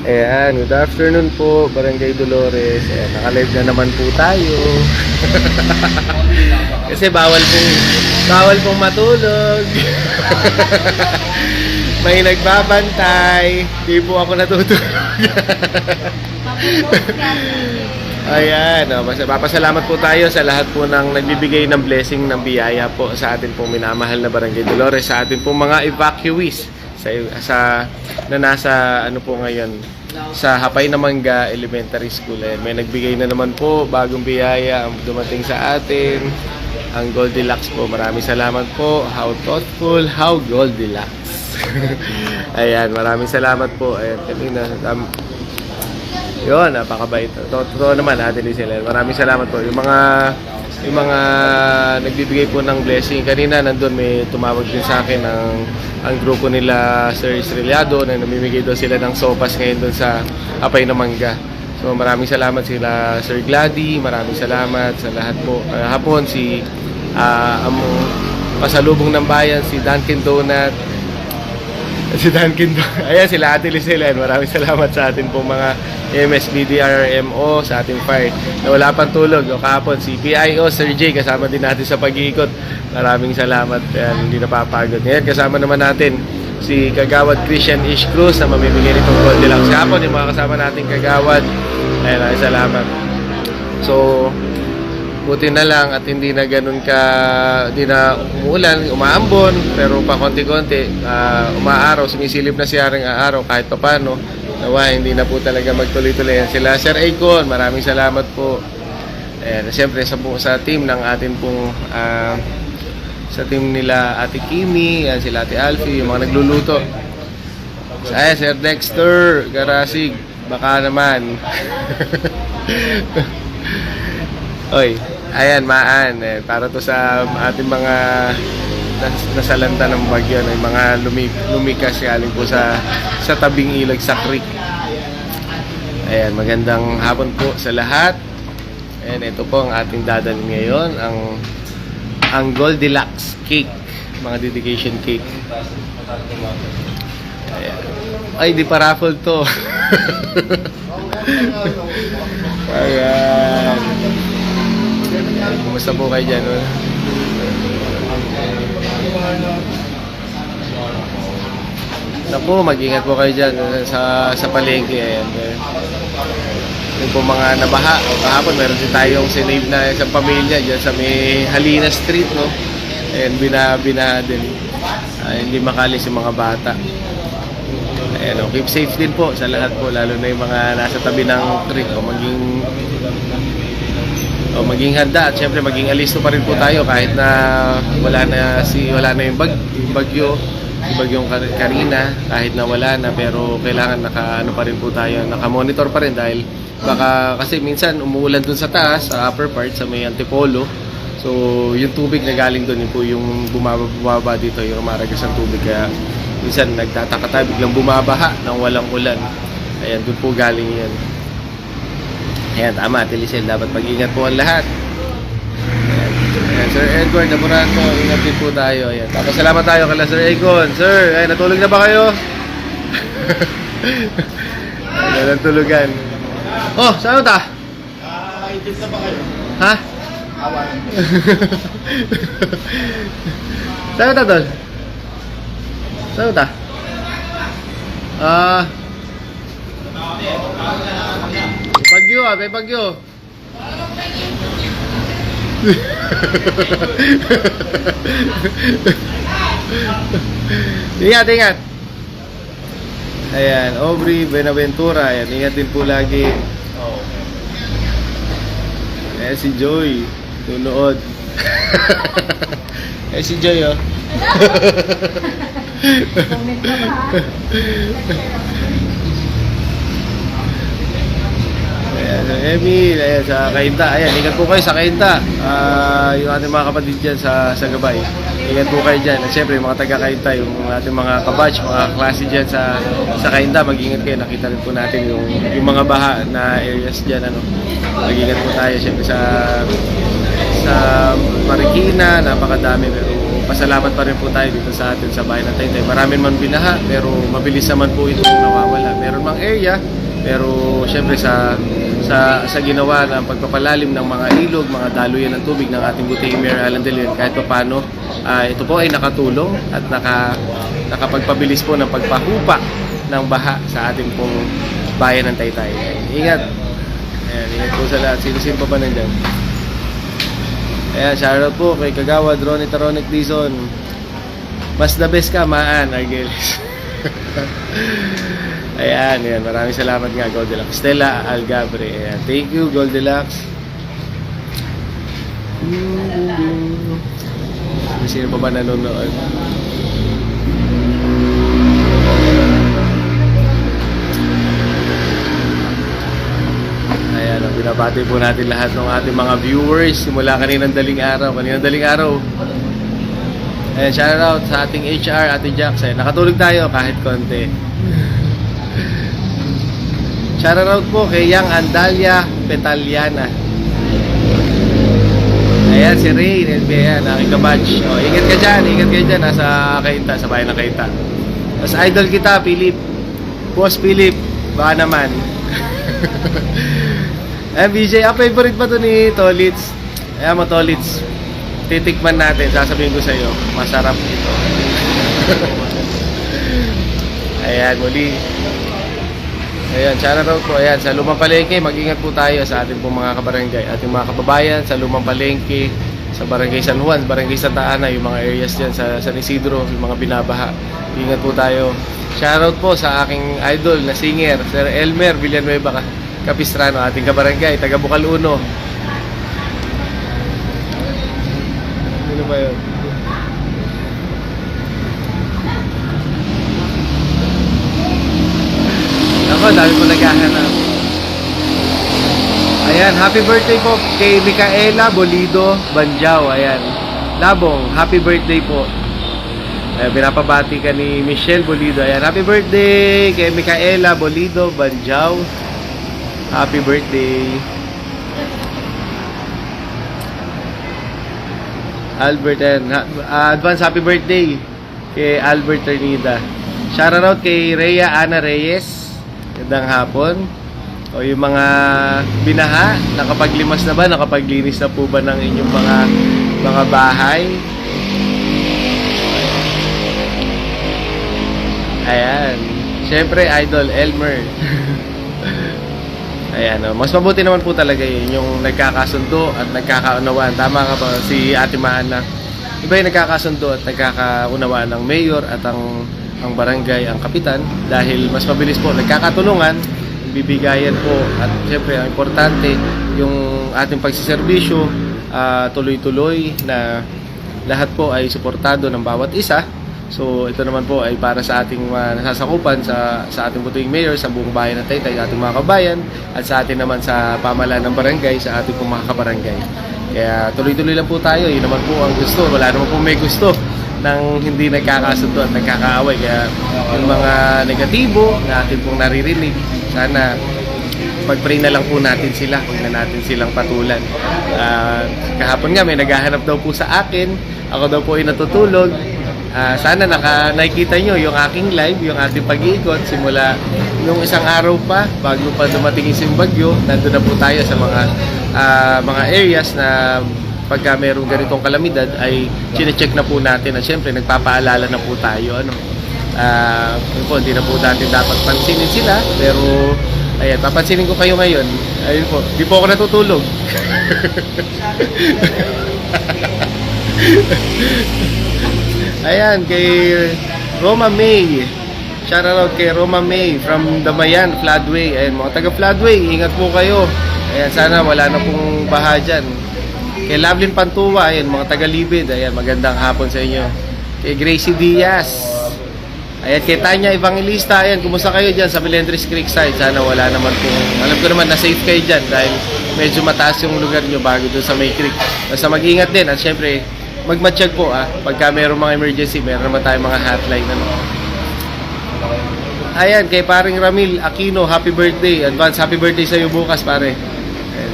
Ayan, good afternoon po, Barangay Dolores. Ayan, naka-live na naman po tayo. Kasi bawal pong matulog. May nagbabantay. Di po ako natutulog. Ayan, papasalamat po tayo sa lahat po ng nagbibigay ng blessing ng biyaya po sa atin pong minamahal na Barangay Dolores, sa atin pong mga evacuees na nasa ano po ngayon sa Hapay na Mangga Elementary School. Ayan, may nagbigay na naman po bagong biyaya ang dumating sa atin, ang Goldilocks po. Maraming salamat po. How thoughtful, how Goldilocks. Ayan, maraming salamat po. Ayan, kanina yun, napakabait. Totoo naman, Ate Lizelle. Maraming salamat po. Yung mga nagbibigay po ng blessing. Kanina nandun may tumawag din sa akin ang grupo nila Sir Estrellado na namimigay doon sila ng sopas ngayon doon sa Hapay na Mangga. So maraming salamat sila Sir Glady, maraming salamat sa lahat po. Hapon si ang pasalubong ng bayan, si Dunkin Donut. Ayan sila Ate Lizelle. Maraming salamat sa atin po mga MSBDRMO, sa ating fire na wala pang tulog. O kahapon si PIO, Sir J, kasama din natin sa pag-iikot. Maraming salamat. Ayan, hindi napapagod. Ngayon kasama naman natin si Kagawad Christian Ish Cruz na mamimigay nitong Goldilocks. Kahapon yung mga kasama natin Kagawad. Ayan, maraming salamat. So buti na lang at hindi na ganun hindi na umuulan, umaambon, pero pa konti-konti umaaraw, sumisilip na siya ring araw kahit papano. Nawa, hindi na po talaga magtuloy-tuloy. Sila Sir Akon, maraming salamat po. Ayan, siyempre sa team ng atin pong sa team nila Ate Kimi, yan, sila Ate Alfie, yung mga nagluluto. Ayan, Sir Dexter Garasig, baka naman. Oy, ayan, maan. Para to sa ating mga nasalanta ng bagyo, ng mga lumikas galing po sa tabing ilog sa creek. Ayan, magandang hapon po sa lahat. Ayan, ito po ang ating dadalhin ngayon, ang Goldilocks cake, mga dedication cake. Ayan. Ay, di pa raffle to. Ayan. Kumusta po kayo dyan? Naku, mag-ingat po kayo dyan sa palengke. Ayan. Yung po mga nabaha. O kahapon, meron din tayong sinave na isang pamilya dyan sa may Halina Street, no? Ayan, binaha din. Hindi makalis yung mga bata. Ayan, o, keep safe din po sa lahat po, lalo na yung mga nasa tabi ng creek. Maging handa at syempre maging alisto pa rin po tayo kahit na wala na yung bagyo, si bagyong Karina, kahit na wala na, pero kailangan naka monitor pa rin dahil baka kasi minsan umuulan dun sa taas, sa upper part, sa may Antipolo. So yung tubig na galing dun yun po yung bumaba dito, yung maragas ng tubig, kaya minsan nagtataka tayo, biglang bumabaha nang walang ulan. Ayan, dun po galing yan. Ayan, tama, Ate Lizelle, dapat mag-ingat po ang lahat. Ayan, Sir Edward Naborato, ingat din po tayo. Ayan, tapos salamat tayo kay Sir Akon. Sir, ay, natulog na ba kayo? Ayan, natulugan. Oh, saan ta? Itis na ba kayo? Ha? Awan. Saan ta, Tol? Saan ta? Bagyo, may bagyo. Ingat. Ayan, Aubrey Benaventura. Ayan, ingat din po lagi. Ayan si Joy, nunood. Ayan si Joy, oh. Comment ka ba? Ayan, Emil, ayan, sa Kainta. Ayan, ingat po kayo sa Kainta. Yung ating mga kapatid dyan sa Gabay. Ingat po kayo dyan. At syempre, yung mga taga-Kainta, yung ating mga kabatch, mga klase dyan sa Kainta, mag-ingat kayo. Nakita rin po natin yung mga baha na areas dyan. Mag-ingat po tayo. Syempre sa Marikina, napakadami. Pero pasalamat pa rin po tayo dito sa atin sa bayan ng Taytay. Marami man binaha, pero mabilis naman po ito nawawala. Meron mang area, pero syempre sa ginawa ng pagpapalalim ng mga ilog, mga daluyan ng tubig ng ating butihing Mayor Alan De Leon, kahit pa paano, ito po ay nakatulong at nakapagpabilis po ng pagpahupa ng baha sa ating pong bayan ng Taytay. Ingat! Ayan, ingat po sa lahat. Sino-sino pa ba nandyan? Ayan, shoutout po kay Kagawad Ronnie Taronic Dizon. Mas the best ka, Maan Argelis. Ayan, maraming salamat nga, Goldilocks. Stella Algabre, ayan. Thank you, Goldilocks. Sino pa ba nanonood? Ayan, binabati po natin lahat ng ating mga viewers simula kaninang daling araw. Ayan, shout out sa ating HR, Ate Jax. Ayan, nakatulog tayo kahit konti. Shout out po kay Yang Andalia Petaliana. Ayan, si Ray, ayan, aking kabatch. O, ingat ka dyan, nasa Cainta, sa bayan ng Cainta. Tapos idol kita, Philip. Boss Philip, baka naman. Ayan, BJ, favorite pa to ni Tolitz. Ayan mo, Tolitz. Titikman natin, sasabihin ko sa iyo, masarap ito. Ayan, muli. Ayan, shoutout po. Ayan, sa Lumang Palengke, mag-ingat po tayo sa ating pong mga kabarangay, ating mga kababayan sa Lumang Palengke, sa Barangay San Juan, Barangay Santa Ana, yung mga areas dyan sa San Isidro, yung mga binabaha. Ingat po tayo. Shoutout po sa aking idol na singer, Sir Elmer Villanueva Capistrano, ating kabarangay, taga Bukal Uno. Ano ba yun? Ako, dami ko naghahanap. Ayan, happy birthday po kay Micaela Bolido Banjao. Ayan, Labong, happy birthday po. Ayan, binapabati ka ni Michelle Bolido. Ayan, happy birthday kay Micaela Bolido Banjao. Happy birthday. Albert, and advance happy birthday kay Albert Ternida. Shoutout kay Rhea Ana Reyes. Gandang hapon. O yung mga binaha, nakapaglimas na ba? Nakapaglinis na po ba ng inyong mga bahay? Ayan. Siyempre, Idol Elmer. Ayan, mas mabuti naman po talaga yun, yung nagkakasundo at nagkakaunawaan. Tama ka ba si Ate Maana? Iba yung nagkakasundo at nagkakaunawaan ng mayor at ang barangay, ang kapitan, dahil mas mabilis po nagkakatulungan, bibigayan po, at siyempre ang importante yung ating pagsiservisyo, tuloy-tuloy na lahat po ay suportado ng bawat isa. So ito naman po ay para sa ating nasasakupan sa ating buting mayor, sa buong bayan ng Taytay, ating mga kabayan, at sa atin naman sa pamahalaan ng barangay, sa ating pong mga kabarangay. Kaya tuloy-tuloy lang po tayo, yun naman po ang gusto. Wala naman po may gusto nang hindi nagkakasundo at nagkakaaway. Kaya yung mga negatibo na atin pong naririnig, sana pag-pray na lang po natin sila, huwag na natin silang patulan. Kahapon nga may naghahanap daw po sa akin, ako daw po ay natutulog. Sana nakikita nyo yung aking live, yung ating pag-iikot simula nung isang araw pa bago pa dumating yung bagyo. Nandun na po tayo sa mga areas na pagka mayroong ganitong kalamidad ay chine-check na po natin, at syempre nagpapaalala na po tayo, po, hindi na po natin dapat pansinin sila, pero ayan, papansinin ko kayo ngayon. Ayun po, di po ako natutulog. Ayan, kay Roma May. Shout out kay Roma May from Damayan, Floodway. Ayan, mga taga Floodway, ingat po kayo. Ayan, sana wala na pong baha dyan. Kay Lovelyn Pantua, ayan, mga taga-Libid, ayan, magandang hapon sa inyo. Kay Gracie Diaz, ayan, kay Tanya Evangelista, ayan, kumusta kayo dyan sa Melendres Creek side? Sana wala naman po, alam ko naman na safe kayo dyan dahil medyo mataas yung lugar nyo bago doon sa May Creek. Basta mag-ingat din, at syempre, magmatsyag po, pagka mayroong mga emergency, meron naman tayong mga hotline, Ayan, kay paring Ramil Aquino, happy birthday, advance happy birthday sa iyo bukas, pare. Ayan.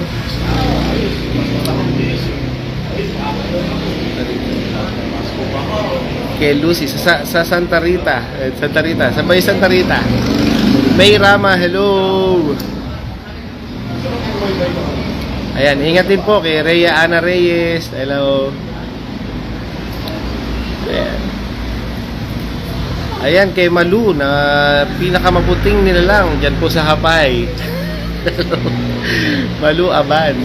Kay Lucy sa Santa Rita. Santa Rita. Sa Bay Santa Rita. May Rama, hello. Ayan, ingat din po kay Rhea Ana Reyes. Hello. Ayan. Ayan, kay Malu na pinakamaputing nilalang dyan po sa Hapay. Malu Aban.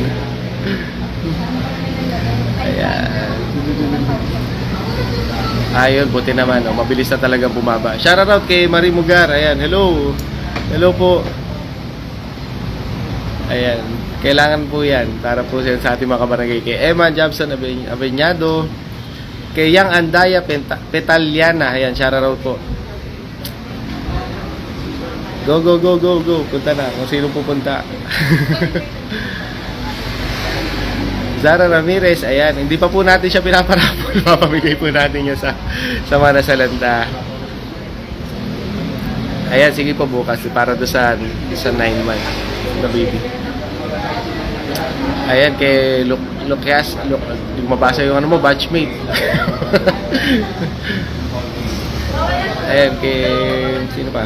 Ayan. Ayun, buti naman. Oh, mabilis na talagang bumaba. Shoutout kay Marie Mugar. Ayan, hello. Hello po. Ayan. Kailangan po yan. Para po yan sa ating mga kabarangay. Kay Emma Jobson Aveñado. Kay Yang Andaya Petaliana. Ayan, shoutout po. Go, go, go, go, go. Punta na. Kung sino pupunta. Zara Ramirez, ayan, hindi pa po natin siya pinaparapol. Mapamigay po natin yun sa mga nasalanta. Ayan, sige po bukas para doon sa 9 months na baby. Ayan, kay Lucias, hindi ko mabasa yung ano mo, batchmate. Ayan, kay sino pa?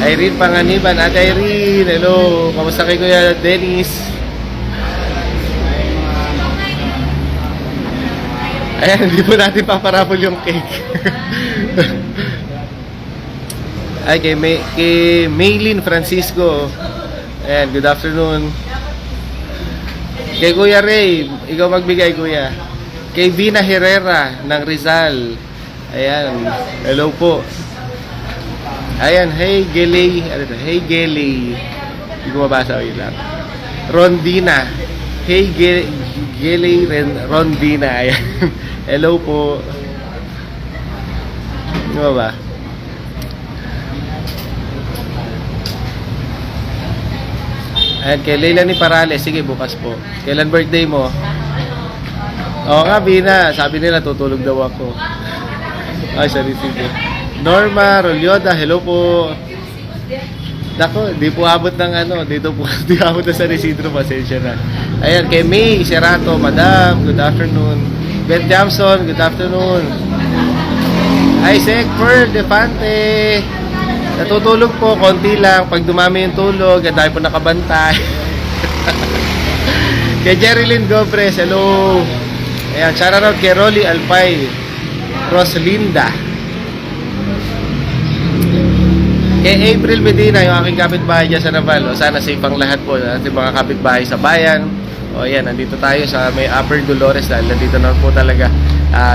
Irene Panganiban. Ate Irene, hello. Kamusta kay Kuya Dennis? Ayan, hindi po natin paparapol yung cake. Ay, kay Maylin Francisco. Ayan, good afternoon. Kay Kuya Ray, ikaw magbigay, Kuya. Kay Vina Herrera ng Rizal. Ayan, hello po. Ayan, hey Gelay. Hey Gelay. Hindi ko mabasa, wait lang. Rondina. Hey Gelay Rondina. Ayan. Hello po. Di ba? Ayan, kay Leila ni Parales. Sige, bukas po. Kailan birthday mo? Oo nga, Bina. Sabi nila, tutulog daw ako. Ay, sorry, sige. Norma Rolyoda, hello po. Nako, di po abot ng ano. Dito po, di abot na sa Isidro. Pasensya na. Ayan, kay May Serato, Madam, good afternoon. Beth Jamson, good afternoon. Isaac Pearl Defante, natutulog po, konti lang. Pag dumami yung tulog, at dahil po nakabantay. Kay Jerilyn Gobres, hello. Ayan, shoutout kay Rolly Alpay, Roslinda. Kay April Medina, yung aking kapitbahay dyan sa Naval. O, sana safe ang lahat po ng ating mga kapitbahay sa bayan. O ayan, nandito tayo sa may Upper Dolores dahil nandito na po talaga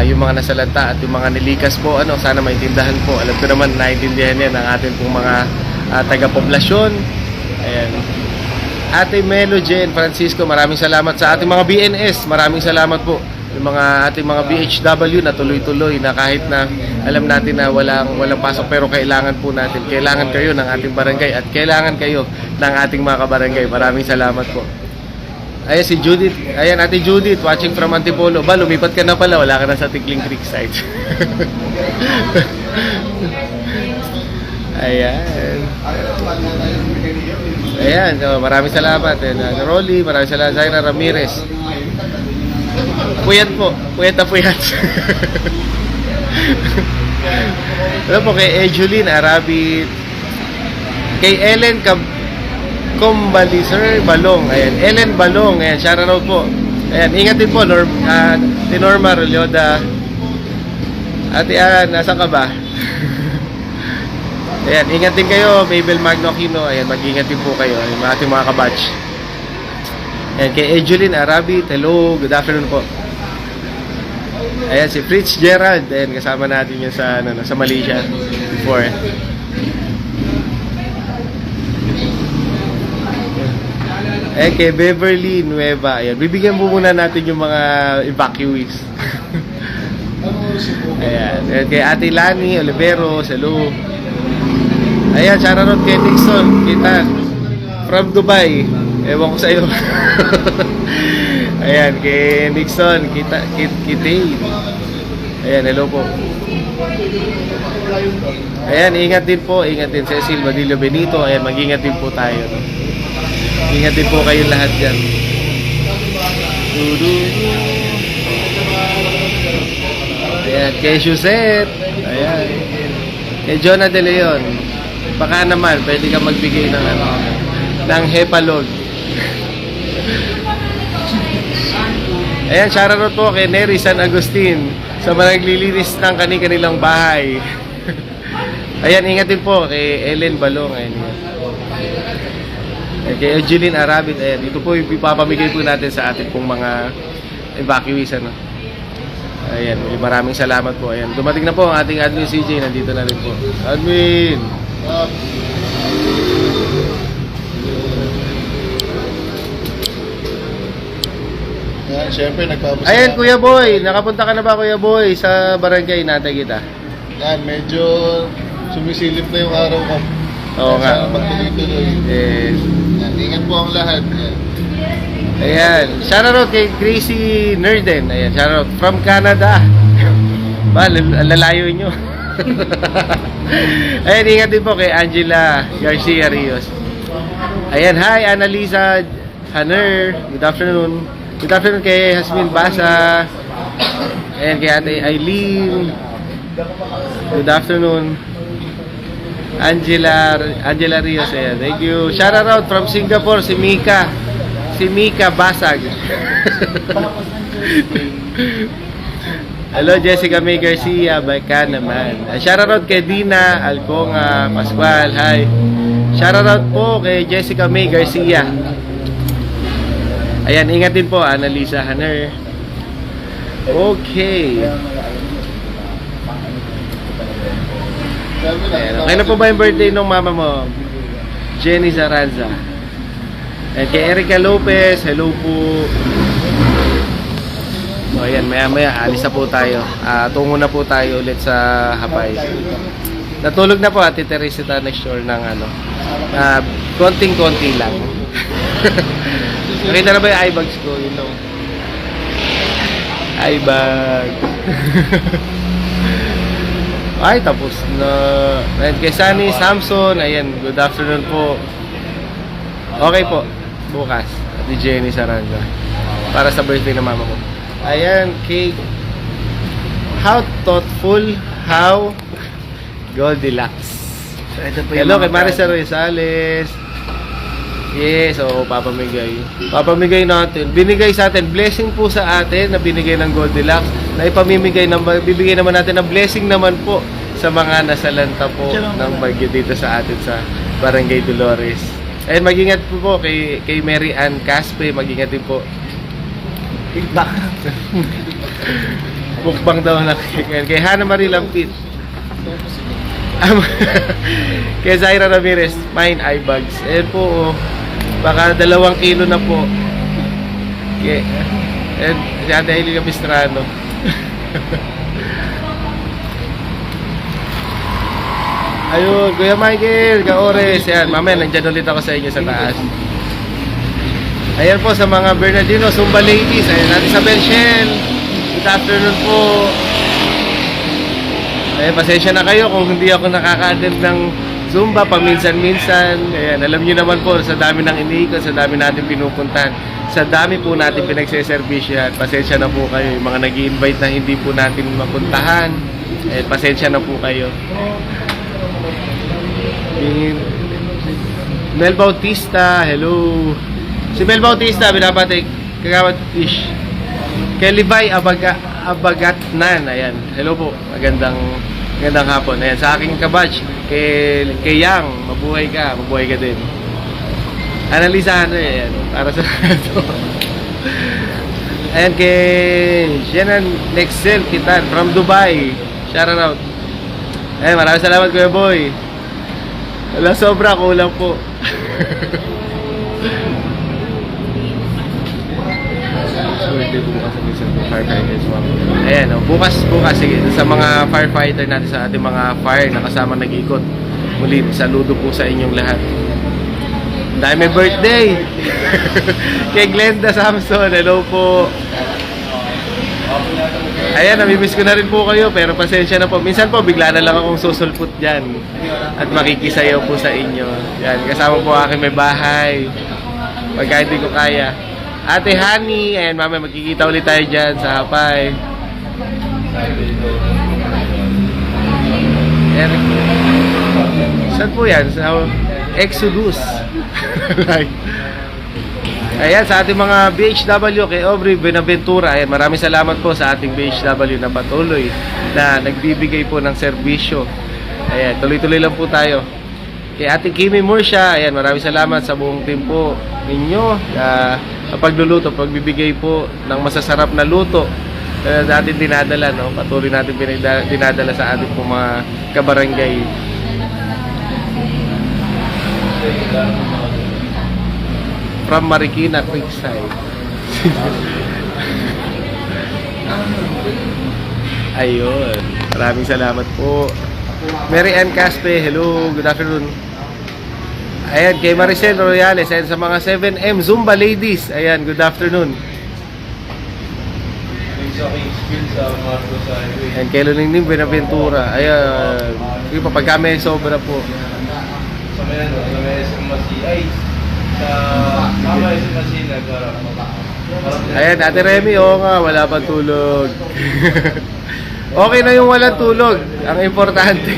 yung mga nasalanta at yung mga nilikas po. Ano, sana maintindahan po. Alam ko naman, naiintindihan yan ng ating pong mga taga-poblasyon. Ayan. Ate Melo Jen Francisco, maraming salamat sa ating mga BNS. Maraming salamat po. Yung mga ating mga BHW na tuloy-tuloy na kahit na alam natin na walang pasok pero kailangan po natin. Kailangan kayo ng ating barangay at kailangan kayo ng ating mga kabarangay. Maraming salamat po. Ayan si Judith. Ayan, Ate Judith, watching from Antipolo. Ba, lumipat ka na pala. Wala ka na sa Tikling Creek side. Ayan. Ayan, so, maraming salamat. Ayan, Rolly, maraming salamat. Zaira Ramirez. Puyat po. Puyat na puyat. Ano po, kay Ejuline Arabit. Kay Ellen Combaliser Balong. Ayan, Ellen Balong. Ayan, shoutout po. Ayan, ingat din po, Norma Rolyoda. Ate Ann, nasa ka ba? Ayan, ingat din kayo, Mabel Magno Aquino. Ayan, mag-ingat din po kayo, yung ating mga kabatch. Ayan, kay Ejuline Arabit, hello, good afternoon po. Ayan, si Fritz Gerald. Ayan, kasama natin yun sa, sa Malaysia before. Ayan, kay Beverly Nueva. Ayan, bibigyan po muna natin yung mga evacuees. Ayan, ayan, kay Ate Lani Oliveros, hello. Ayan, shoutout kay Nixon Kita from Dubai. Ewan ko sa iyo. Ayan, kay Nixon Kitay. Ayan, hello po. Ayan, ingat din po. Ingat din Cecil Badillo Benito. Ayan, mag-ingat din po tayo. No? Ingat din po kayo lahat dyan. Ayan, kay Suzette. Ayan. Kay Jonah De Leon. Baka naman, pwede ka magbigay ng ano, ng Hepalog. Ayan, shoutout po kay Neri San Agustin sa mga naglilinis ng kanilang bahay. Ayan, ingat din po kay Ellen Balong. Ayan. Ayan, kay Eugene Arabit. Ayan, ito po ipapamigay po natin sa ating pong mga evacuees. Ano? Ayan, maraming salamat po. Ayan, dumating na po ang ating admin CJ. Nandito na rin po. Admin! Yan, syempre nagpapasalamat. Ayan, Kuya Boy. Nakapunta ka na ba, Kuya Boy, sa barangay? Natay kita. Yan, medyo sumisilip na yung araw ko. Oo nga. Sa pagtuloy-tuloy. Yes. Yan, ingat po ang lahat. Yan. Ayan. Shoutout kay Gracie Nerden. Ayan, shoutout from Canada. Ba, lalayo nyo. Ayan, ingat din po kay Angela Garcia Rios. Ayan, hi, Annalisa Hanner. Good afternoon. Good afternoon kay Hasmin Basa. Ayan, kay Ate Eileen. Good afternoon. Angela Rios. Ayan, thank you. Shoutout from Singapore, si Mika. Si Mika Basag. Hello, Jessica May Garcia. Baka naman. Shoutout kay Dina Alconga Pascual. Hi. Shoutout po kay Jessica May Garcia. Ayan, ingat din po, Annalisa Hanner. Okay. Ayan, okay na po ba yung birthday ng mama mo? Jenny Zaranza. And kay Erica Lopez, hello po. So, ayan, maya-maya, alis na po tayo. Tungo na po tayo ulit sa Hapay. Natulog na po, Ate Teresita next door ng ano. Konting-konti lang. Nakita na ba yung eye bags ko? Yun know. Eye bag. Ay, tapos na. And kay Sunny Samson, ayan, good afternoon po. Okay po, bukas. Ate Jenny Saranga. Para sa birthday ng mama ko. Ayan, cake. How thoughtful, how Goldilocks. Hello kay Marisa Rosales. Yes, oo, papamigay. Papamigay natin. Binigay sa atin, blessing po sa atin na binigay ng Goldilocks. Na ipamimigay, bibigay naman natin ng blessing naman po sa mga nasalanta po ng bagyo dito sa atin sa Barangay Dolores. And mag-ingat po kay Mary Ann Caspe, mag-ingat din po. Feedback. Bukbang daw na kay Hannah Marie Lampit. Kay Zaira Ramirez, mine eye bags. Ayan po, oh. Baka 2 kilo na po. Okay. And si Ate Eileen Capistrano. Ayun, Kuya Michael, Kaores. Ayan, mamaya nandyan ulit ako sa inyo sa taas. Ayan po sa mga Bernardino, Zumba ladies. Ayan, Ate Isabel Shell. Good afternoon po. Ayan, pasensya na kayo kung hindi ako nakaka-attend ng Zumba paminsan-minsan. Ayan, alam niyo naman po, sa dami ng iniikot, sa dami natin pinupuntahan, sa dami po natin pinagseservisyan. Pasensya na po kayo. Yung mga nag-i-invite na hindi po natin mapuntahan. Ayan, pasensya na po kayo. Mel Bautista, hello. Si Mel Bautista, binabati Kagawad Fish. Kay Levi Abagatnan, ayan. Hello po, magandang hapon. Ayan, sa aking kabatch, kay Yang, mabuhay ka din. Annalisa Hanre, ayan, para sa ito. Ayan, kay Jenan Nexel Kitan from Dubai. Shout out. Ayan, maraming salamat, Kuya Boy. Wala, sobra, kulang po. Ayan, oh, bukas, sige, sa mga firefighter natin, sa ating mga fire na kasama nag-ikot. Muli, saludo po sa inyong lahat. Dahil may birthday. Kay Glenda Samson, hello po. Ayan, namimiss ko na rin po kayo, pero pasensya na po. Minsan po, bigla na lang akong susulput dyan. At makikisayaw po sa inyo. Yan, kasama po aking may bahay. Pagka hindi ko kaya. Ate Honey, ayan, mamaya magkikita ulit tayo dyan sa Hapay. Eric. Saan po yan? Sa Exodus. Right. Ayan, sa ating mga BHW kay Aubrey Benaventura. Ayan, maraming salamat po sa ating BHW na patuloy na nagbibigay po ng serbisyo. Ayan, tuloy-tuloy lang po tayo. Kay ating Kimi Murcia, ayan, maraming salamat sa buong team po ninyo sa pagluluto, pagbibigay po ng masasarap na luto na natin dinadala, no? Patuloy natin dinadala sa ating po mga kabarangay. From Marikina, Creekside. Ayun, maraming salamat po. Mary Ann Caspe, hello, good afternoon. Ayan, kay Maricel Royales, ayan, sa mga 7M Zumba ladies, ayan, good afternoon. Ayan, kay Luningning Benaventura, ayan, yung pag kami sobra po. Sa may SMC ay sa mama SMC Ayan, Ate Remy, oo nga, wala pang tulog. Okay na yung walang tulog. Ang importante,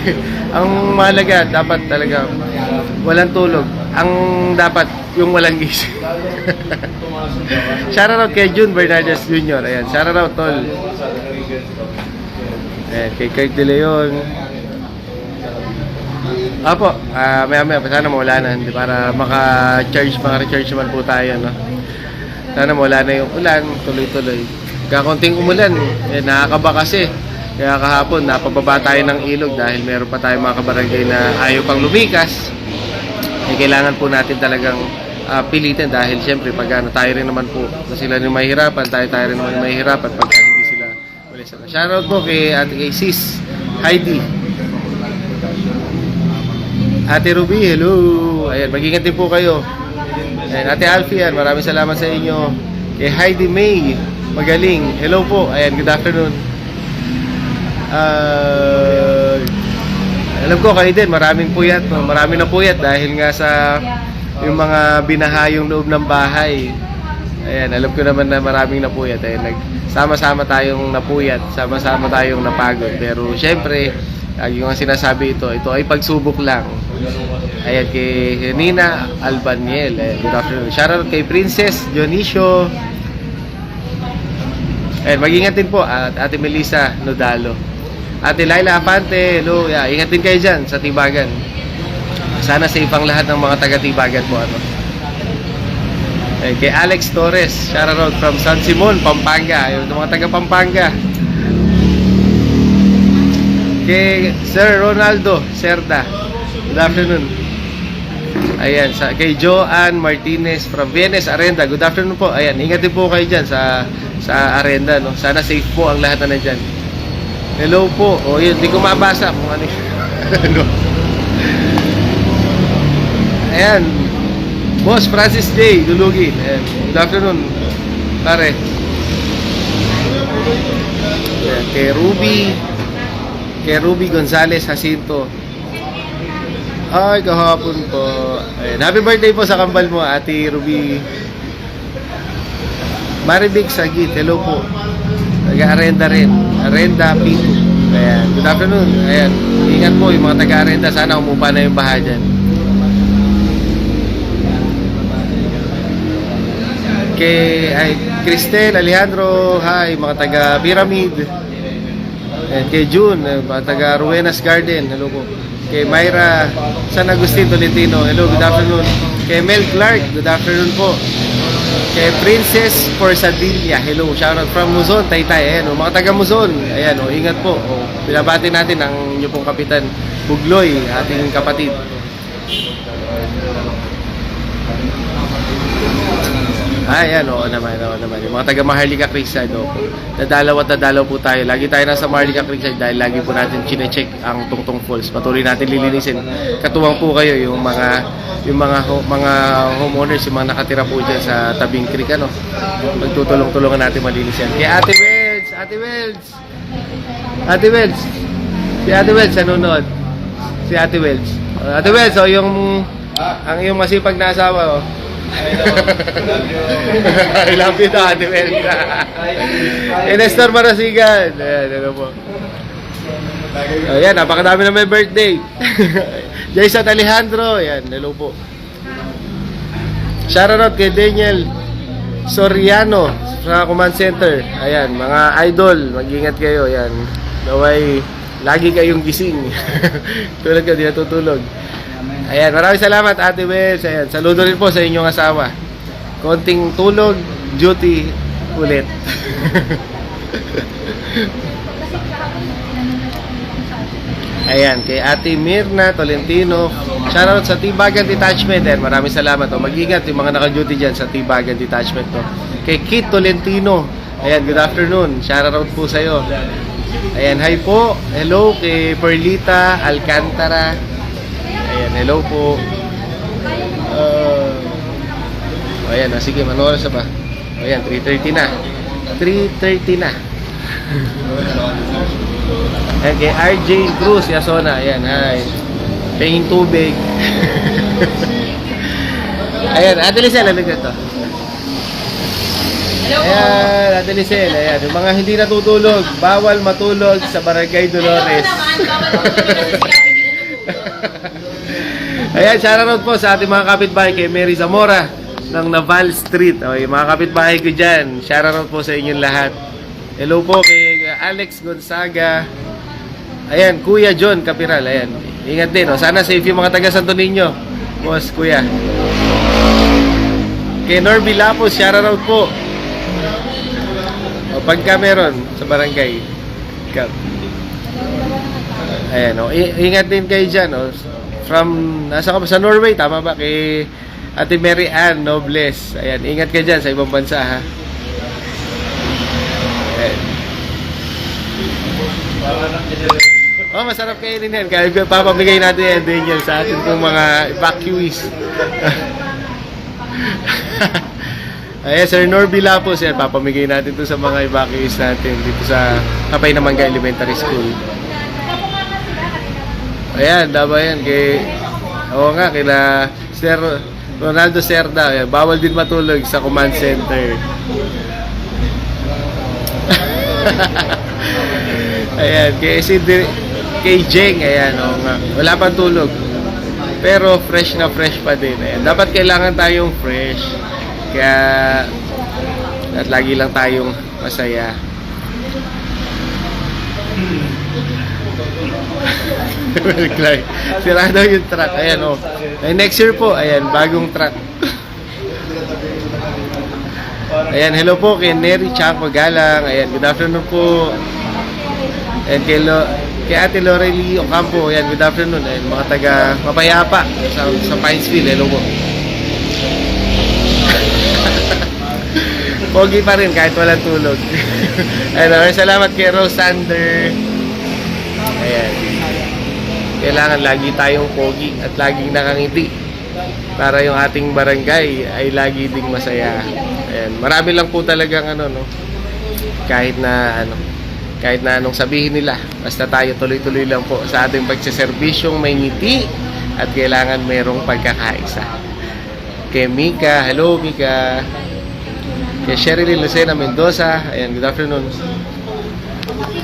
ang mahalaga, dapat talaga walang tulog. Ang dapat, yung walang gising. Shoutout kay June Bernardes Jr. Ayan, shoutout tol. Ayan, kay Kurt De Leon. Apo, maya-maya, sana mawala na. Para maka-recharge naman po tayo, no? Sana mawala na yung ulan, tuloy-tuloy. Kakunting umulan, nakakaba kasi. Kaya kahapon, napababa tayo ng ilog dahil meron pa tayong mga kabarangay na ayaw pang lumikas. Kailangan po natin talagang pilitin dahil siyempre pag tayo rin naman po na sila yung mahihirapan, tayo rin naman yung mahihirapan pag hindi sila walisan. Shoutout po kay Sis Heidi. Ate Ruby, hello. Ayan, mag-ingat din po kayo. Ayan, Ate Alfie, maraming salamat sa inyo. Kay Heidi May, magaling. Hello po. Ayan, good afternoon. Alam ko kayo din, maraming puyat, no? Marami na puyat dahil nga sa yung mga binahayong loob ng bahay. Ayan, alam ko naman na maraming napuyat. Ayan, sama-sama tayong napuyat, sama-sama tayong napagod. Pero syempre, yung sinasabi ito ay pagsubok lang. Ayan, kay Nina Albaniel. Ayan, good afternoon. Shoutout kay Princess Dionisio. Ayan, mag-ingat din po at Ate Melissa Nodalo. Ate Laila Apante, hello. Yeah, ingat din kayo dyan sa Tibagan. Sana safe ang lahat ng mga taga-Tibagan po. Ayan, kay Alex Torres, shoutout from San Simon, Pampanga. Ayun, mga taga-Pampanga. Kay Sir Ronaldo Cerda, good afternoon. Ayan, kay Joanne Martinez from Vienes Arenda, good afternoon po. Ayan, ingat din po kayo dyan sa Arenda, no? Sana safe po ang lahat na nandyan. Hello po. O yun, di ko mabasa kung ano yun. Ayan, Boss Francis J. Dulugin. Ayan, good afternoon, pare. Ayan, kay Ruby Gonzales Jacinto. Ay, kahapon po. Ayan, happy birthday po sa kambal mo, Ate Ruby. Maribig Sagit, hello po. Taga-Arenda rin. Arenda Pinto. Ayan, good afternoon. Ayan, ingat po yung mga taga-Arenda. Sana umupa na yung baha dyan. Kay Cristel Alejandro, hi, mga taga-Pyramid. Ayan, kay June, mga taga-Ruenas Garden, hello po. Kay Myra San Agustin Tolentino, hello, good afternoon. Kay Mel Clark, good afternoon po. Kay Princess Porsadilla, hello, shoutout from Luzon, Taytay. Ayan, mga taga Luzon, ayan, ingat po. Binabati natin ang inyo pong Kapitan Bugloy, ating kapatid. Ayan, oo naman. Yung mga taga Maharlika Creekside, dadalaw po tayo. Lagi tayo nasa Maharlika Creekside dahil lagi po natin chine-check ang Tungtong Falls. Patuloy natin lilinisin. Katuwang po kayo yung mga homeowners, yung mga nakatira po dyan sa tabing creek, ano. Magtutulong-tulungan natin malinis yan. Kaya Ate Wells, si Ate Wells nanonood. Si Ate Wells, yung ang iyong masipag na asawa, I love you daw, Ate Melda. Nestor Marasigan. Ayan, ano po. Ayan, napakadami na may birthday. Jason Alejandro. Ayan, hello po. Shoutout kay Daniel Soriano sa Command Center. Ayan, mga idol, mag-ingat kayo. Ayan, naway lagi kayong gising. Tulad ka, di natutulog. Ayan, maraming salamat Ate Wels. Ayan, saludo rin po sa inyong asawa. Konting tulog, duty ulit. Ayan, kay Ate Mirna Tolentino. Shoutout sa Tibagan Detachment. Ayan, maraming salamat. O, mag-ingat yung mga naka-duty dyan sa Tibagan Detachment. No? Kay Kit Tolentino. Ayan, good afternoon. Shoutout po sa'yo. Ayan, hi po. Hello kay Perlita Alcantara. Ayan, hello po. Ayan, sige, manoras na ba? Ayan, 3:30 na. 3:30 na. Ayan, kay RJ Cruz, Yasona. Ayan, hi. Pahing tubig. Ayan, Ate Lisel, alam ka to. Ayan, Ate Lisel. Ayan, yung mga hindi natutulog, bawal matulog sa Barangay Dolores. Ayan, shoutout po sa ating mga kapitbahay kay Mary Zamora ng Naval Street. O, yung mga kapitbahay ko dyan, shoutout po sa inyong lahat. Hello po kay Alex Gonzaga. Ayan, Kuya John Capiral. Ayan, ingat din. O, sana safe yung mga taga Santo Niño. Boss, Kuya. Kay Norby Lapos, shoutout po. O, pagka meron sa barangay. Ayan, o, ingat din kayo dyan. O, nasa ka ba? Sa Norway, tama ba? Kay Ate Mary Ann Nobles. Ayan, ingat ka dyan sa ibang bansa, ha? Ayan. Oh, masarap kainin yan. Kaya papamigay natin yan din yan sa atin pong mga evacuees. Ayan, Sir Norby Lapos. Yan, papamigay natin to sa mga evacuees natin dito sa Kapay na Mangga Elementary School. Ayan, daba yan kay oo nga, kila Sir Ronaldo Cerda. Ayan, bawal din matulog sa command center. Ayan, kay Jeng. Ayan, oo nga, wala pang tulog pero fresh na fresh pa din. Ayan, dapat kailangan tayong fresh kaya at lagi lang tayong masaya. Sira daw yung truck. Ayan, oh. Next year po, ayan, bagong truck. Ayan, hello po kay Neri Chaco Galang. Ayan, good afternoon po. Ayan, kay Ate Lorely Ocampo. Ayan, good afternoon. Ayan, mga taga Mapayapa sa Pinesville. Hello po. Pogi pa rin kahit walang tulog. Ayan, salamat kay Rose Sander. Ayan. Kailangan lagi tayong pogi at laging nakangiti para yung ating barangay ay lagi ding masaya. Ayan. Marami lang po talagang kahit na anong sabihin nila, basta tayo tuloy-tuloy lang po sa ating pagseserbisyong may ngiti at kailangan merong pagkakaisa. Kay Mika, hello Mika. Kay Sherilyn Lucena Mendoza, ayan, good afternoon.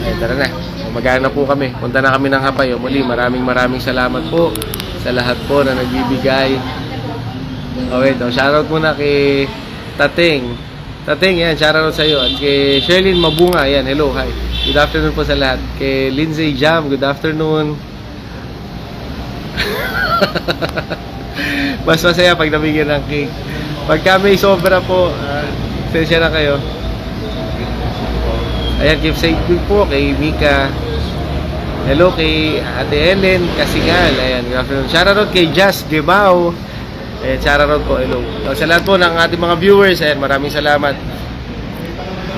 Ayan, tara na. Magana po kami. Punta na kami ng Hapayo. Muli, maraming salamat po sa lahat po na nagbibigay. Okay, shoutout muna kay Tating. Tating, yan, shoutout sa iyo. At kay Sherlyn Mabunga, yan, hello, hi. Good afternoon po sa lahat. Kay Lindsay Jam, good afternoon. Mas masaya pag nabigyan ng cake. Pagka may sobra po, sensya na kayo. Ayan, keep safe po kay Mika. Hello kay Ate Ellen Kasingal. Ayan, good afternoon. Shoutout kay Jazz Gebao. Ayan, shoutout po. Hello. Sa lahat po ng ating mga viewers, ayan, maraming salamat.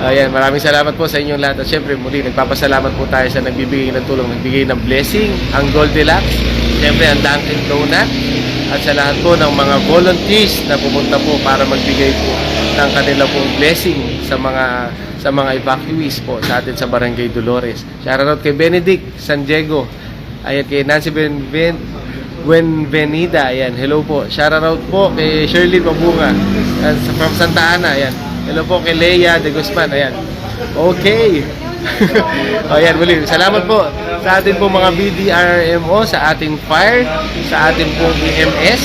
Ayan, maraming salamat po sa inyong lahat. At syempre, muli, nagpapasalamat po tayo sa nagbibigay ng tulong, nagbigay ng blessing, ang Goldilocks, syempre, ang Dunkin Donut, at sa lahat po ng mga volunteers na pumunta po para magbigay po ng kanila pong blessing sa mga evacuees po sa atin sa Barangay Dolores. Shoutout kay Benedict San Diego. Ayan, kay Nancy Buenvenida. Ayan, hello po. Shoutout po kay Shirley Babunga from Santa Ana. Ayan. Hello po kay Leia de Guzman. Ayan. Okay. Ayan, muli. Salamat po sa ating pong mga BDRMO, sa ating fire, sa ating pong EMS,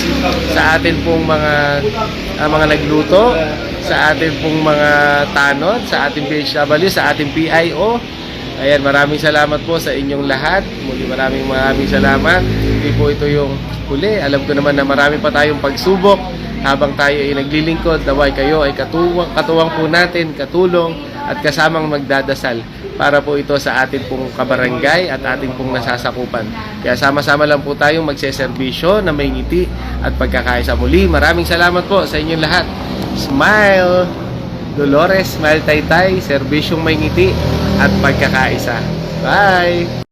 sa ating pong mga nagluto, sa ating pong mga tanod, sa ating PHW, sa ating PIO. Ayan, maraming salamat po sa inyong lahat. Muli maraming salamat. Hindi po ito yung huli. Alam ko naman na marami pa tayong pagsubok habang tayo ay naglilingkod. Naway kayo ay katuwang po natin, katulong at kasamang magdadasal para po ito sa ating pong kabarangay at ating pong nasasakupan. Kaya sama-sama lang po tayong magseserbisyo na may ngiti at pagkakaisa. Muli, maraming salamat po sa inyong lahat. Smile! Dolores, Smile Taytay, serbisyong may ngiti at pagkakaisa. Bye!